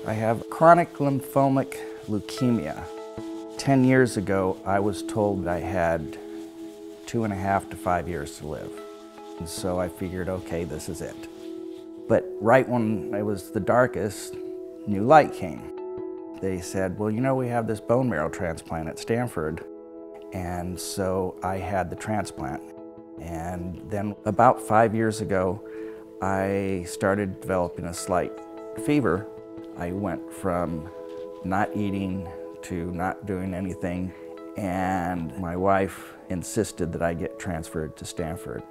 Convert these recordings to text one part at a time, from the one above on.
I have chronic lymphomic leukemia. 10 years ago, I was told I had 2.5 to 5 years to live. And so I figured, okay, this is it. But right when it was the darkest, new light came. They said, well, you know, we have this bone marrow transplant at Stanford. And so I had the transplant. And then about 5 years ago, I started developing a slight fever. I went from not eating to not doing anything, and my wife insisted that I get transferred to Stanford.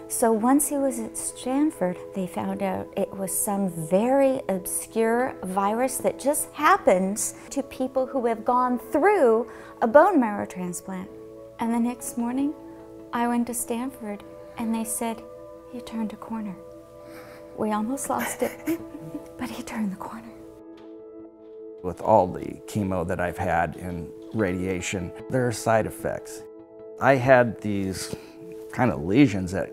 So once he was at Stanford, they found out it was some very obscure virus that just happens to people who have gone through a bone marrow transplant. And the next morning, I went to Stanford and they said, he turned a corner. We almost lost it, but he turned the corner. With all the chemo that I've had and radiation, there are side effects. I had these kind of lesions that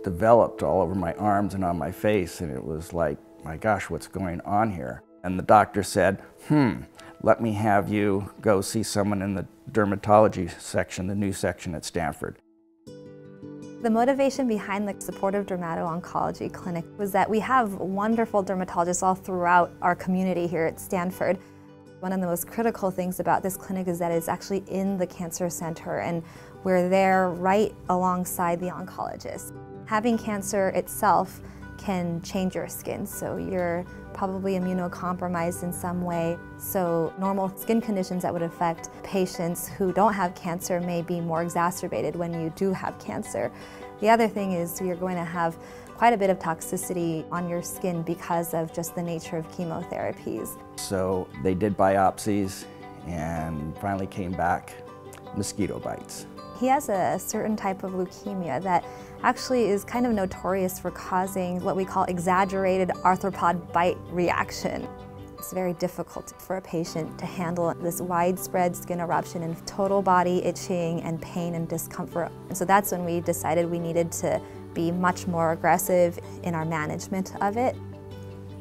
developed all over my arms and on my face, and it was like, my gosh, what's going on here? And the doctor said, let me have you go see someone in the dermatology section, the new section at Stanford. The motivation behind the supportive Dermato-Oncology clinic was that we have wonderful dermatologists all throughout our community here at Stanford. One of the most critical things about this clinic is that it's actually in the cancer center, and we're there right alongside the oncologist. Having cancer itself can change your skin, so you're probably immunocompromised in some way. So normal skin conditions that would affect patients who don't have cancer may be more exacerbated when you do have cancer. The other thing is you're going to have quite a bit of toxicity on your skin because of just the nature of chemotherapies. So they did biopsies and finally came back mosquito bites. He has a certain type of leukemia that actually is kind of notorious for causing what we call exaggerated arthropod bite reaction. It's very difficult for a patient to handle this widespread skin eruption and total body itching and pain and discomfort. And so that's when we decided we needed to be much more aggressive in our management of it.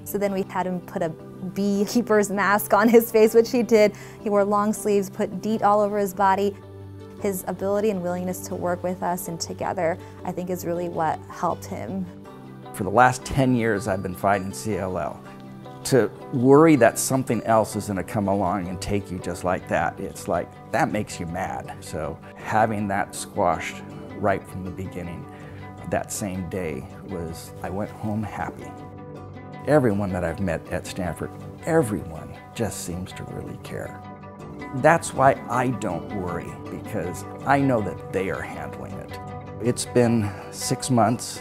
So then we had him put a beekeeper's mask on his face, which he did. He wore long sleeves, put DEET all over his body. His ability and willingness to work with us and together, I think, is really what helped him. For the last 10 years, I've been fighting CLL. To worry that something else is going to come along and take you just like that, it's like, that makes you mad. So having that squashed right from the beginning, that same day, I went home happy. Everyone that I've met at Stanford, everyone just seems to really care. That's why I don't worry, because I know that they are handling it. It's been 6 months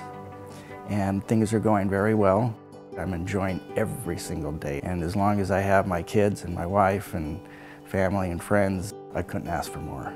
and things are going very well. I'm enjoying every single day, and as long as I have my kids and my wife and family and friends, I couldn't ask for more.